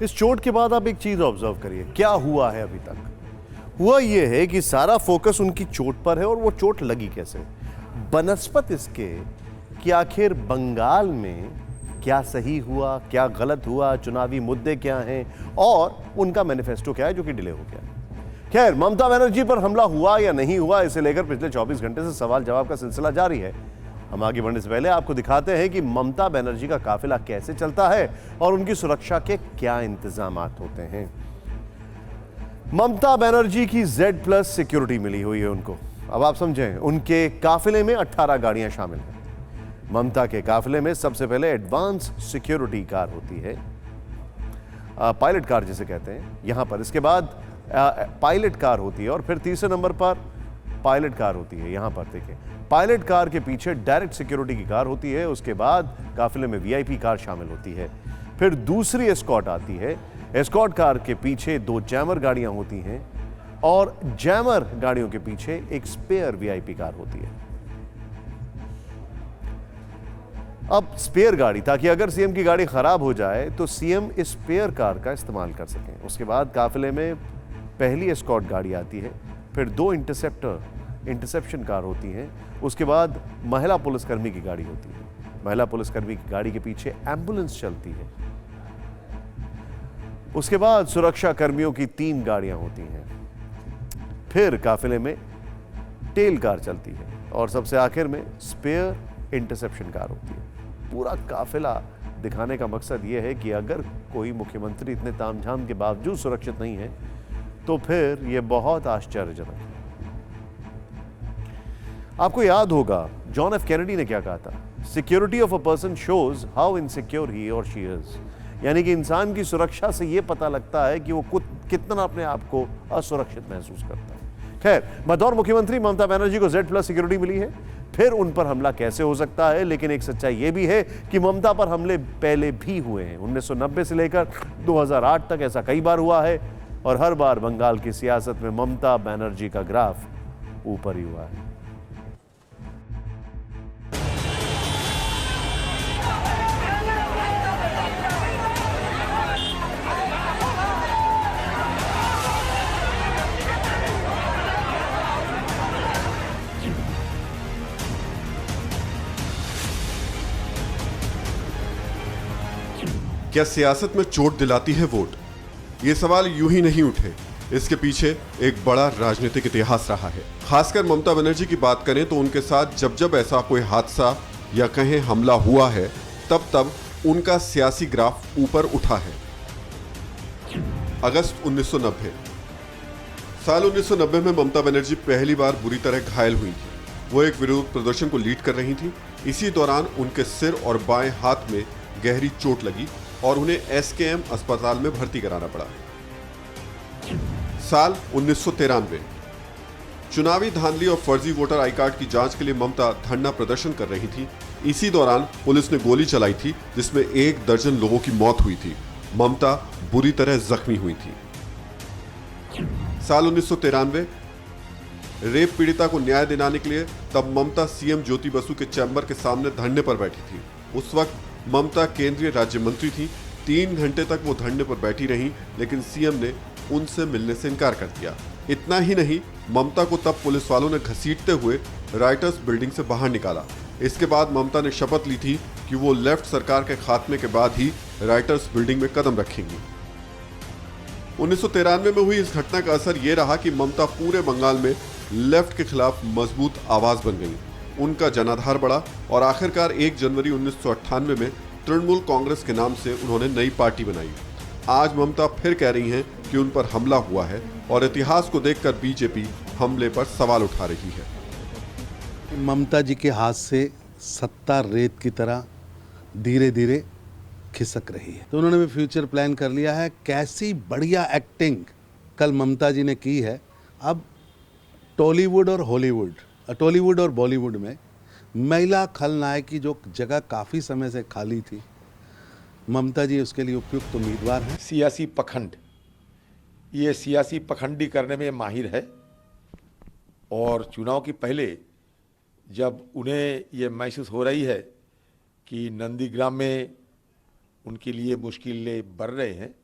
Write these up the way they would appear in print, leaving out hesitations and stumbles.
इस चोट के बाद आप एक चीज ऑब्जर्व करिए, क्या हुआ है अभी तक। हुआ यह है कि सारा फोकस उनकी चोट पर है, और वो चोट लगी कैसे, बनस्पत इसके कि आखिर बंगाल में क्या सही हुआ, क्या गलत हुआ, चुनावी मुद्दे क्या हैं, और उनका मैनिफेस्टो क्या है जो कि डिले हो गया। खैर, ममता बनर्जी पर हमला हुआ या नहीं हुआ, इसे लेकर पिछले 24 घंटे से सवाल जवाब का सिलसिला जारी है। हम आगे बढ़ने से पहले आपको दिखाते हैं कि ममता बनर्जी का काफिला कैसे चलता है और उनकी सुरक्षा के क्या इंतजाम होते हैं। ममता बनर्जी की Z+ सिक्योरिटी मिली हुई है उनको। अब आप समझें, उनके काफिले में 18 गाड़ियां शामिल हैं। ममता के काफिले में सबसे पहले एडवांस सिक्योरिटी कार होती है, पायलट कार जिसे कहते हैं यहां पर। इसके बाद पायलट कार होती है, और फिर तीसरे नंबर पर पायलट कार होती है। यहां पर देखिए, पायलट कार के पीछे डायरेक्ट सिक्योरिटी की कार होती है। उसके बाद काफिले में VIP कार शामिल होती है। फिर दूसरी एस्कॉर्ट आती है। एस्कॉर्ट कार के पीछे 2 जैमर गाड़ियां होती हैं, और जैमर गाड़ियों के पीछे एक स्पेयर VIP कार होती है। अब स्पेयर गाड़ी, ताकि अगर सीएम की गाड़ी खराब हो जाए तो सीएम इस स्पेयर कार का इस्तेमाल कर सकें। उसके बाद काफिले में पहली एस्कॉर्ट गाड़ी आती है, फिर 2 इंटरसेप्शन कार होती हैं। उसके बाद महिला पुलिसकर्मी की गाड़ी होती है। महिला पुलिसकर्मी की गाड़ी के पीछे एम्बुलेंस चलती है। उसके बाद सुरक्षा कर्मियों की 3 गाड़ियां होती हैं। फिर काफिले में टेल कार चलती है, और सबसे आखिर में स्पेयर इंटरसेप्शन कार होती है। पूरा काफिला दिखाने का मकसद यह है कि अगर कोई मुख्यमंत्री इतने तामझाम के बावजूद सुरक्षित नहीं है तो फिर यह बहुत आश्चर्यजनक है। आपको याद होगा जॉन F. कैनेडी ने क्या कहा था, security of a person shows how insecure he और शी इज। यानी कि इंसान की सुरक्षा से यह पता लगता है कि वो कितना अपने आप को असुरक्षित महसूस करता है। खैर, बतौर मुख्यमंत्री ममता बनर्जी को Z+ सिक्योरिटी मिली है। फिर उन पर हमला कैसे हो सकता है, लेकिन एक सच्चाई यह भी है कि ममता पर हमले पहले भी हुए हैं। 1990 से लेकर 2008 तक ऐसा कई बार हुआ है, और हर बार बंगाल की सियासत में ममता बनर्जी का ग्राफ ऊपर ही हुआ है। क्या सियासत में चोट दिलाती है वोट? ये सवाल यूं ही नहीं उठे, इसके पीछे एक बड़ा राजनीतिक इतिहास रहा है। खासकर ममता बनर्जी की बात करें तो उनके साथ जब जब ऐसा कोई हादसा या कहें हमला हुआ है, तब तब उनका सियासी ग्राफ ऊपर उठा है। अगस्त 1990, साल 1990 में ममता बनर्जी पहली बार बुरी तरह घायल हुई थी। वो एक विरोध प्रदर्शन को लीड कर रही थी। इसी दौरान उनके सिर और बाएं हाथ में गहरी चोट लगी और उन्हें SKM अस्पताल में भर्ती कराना पड़ा। साल 1993, चुनावी धांधली और फर्जी वोटर आई कार्ड की जांच के लिए ममता धरना प्रदर्शन कर रही थी। इसी दौरान पुलिस ने गोली चलाई थी, जिसमें 1 दर्जन लोगों की मौत हुई थी। ममता बुरी तरह जख्मी हुई थी। साल 1993, रेप पीड़िता को न्याय दिलाने के लिए तब ममता CM ज्योति बसु के चैम्बर के सामने धरने पर बैठी थी। उस वक्त ममता केंद्रीय राज्य मंत्री थी। 3 घंटे तक वो धरने पर बैठी रही, लेकिन सीएम ने उनसे मिलने से इनकार कर दिया। इतना ही नहीं, ममता को तब पुलिस वालों ने घसीटते हुए राइटर्स बिल्डिंग से बाहर निकाला। इसके बाद ममता ने शपथ ली थी कि वो लेफ्ट सरकार के खात्मे के बाद ही राइटर्स बिल्डिंग में कदम रखेंगी। 1993 में हुई इस घटना का असर ये रहा कि ममता पूरे बंगाल में लेफ्ट के खिलाफ मजबूत आवाज बन गई। उनका जनाधार बढ़ा और आखिरकार 1 जनवरी 1998 में तृणमूल कांग्रेस के नाम से उन्होंने नई पार्टी बनाई। आज ममता फिर कह रही हैं कि उन पर हमला हुआ है, और इतिहास को देखकर बीजेपी हमले पर सवाल उठा रही है। ममता जी के हाथ से सत्ता रेत की तरह धीरे धीरे खिसक रही है, तो उन्होंने भी फ्यूचर प्लान कर लिया है। कैसी बढ़िया एक्टिंग कल ममता जी ने की है। अब टॉलीवुड और बॉलीवुड में महिला खलनायक की जो जगह काफ़ी समय से खाली थी, ममता जी उसके लिए उपयुक्त उम्मीदवार हैं। सियासी पखंड, ये सियासी पखंडी करने में माहिर है, और चुनाव के पहले जब उन्हें ये महसूस हो रही है कि नंदीग्राम में उनके लिए मुश्किलें बढ़ रहे हैं,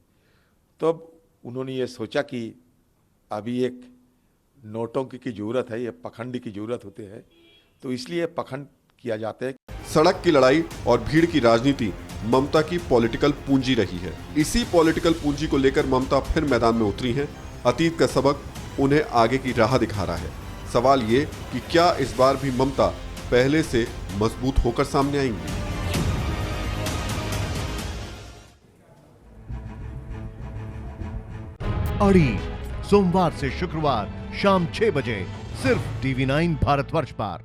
तब उन्होंने ये सोचा कि अभी एक नौटंकी की जरूरत है, ये पखंडी की जरूरत होती है, तो इसलिए पखंड किया जाता है। सड़क की लड़ाई और भीड़ की राजनीति ममता की पॉलिटिकल पूंजी रही है। इसी पॉलिटिकल पूंजी को लेकर ममता फिर मैदान में उतरी हैं। अतीत का सबक उन्हें आगे की राह दिखा रहा है। सवाल ये कि क्या इस बार भी ममता पहले से मजबूत होकर सामने आएंगी? अड़ी सोमवार से शुक्रवार शाम 6 बजे सिर्फ TV9 भारतवर्ष पर।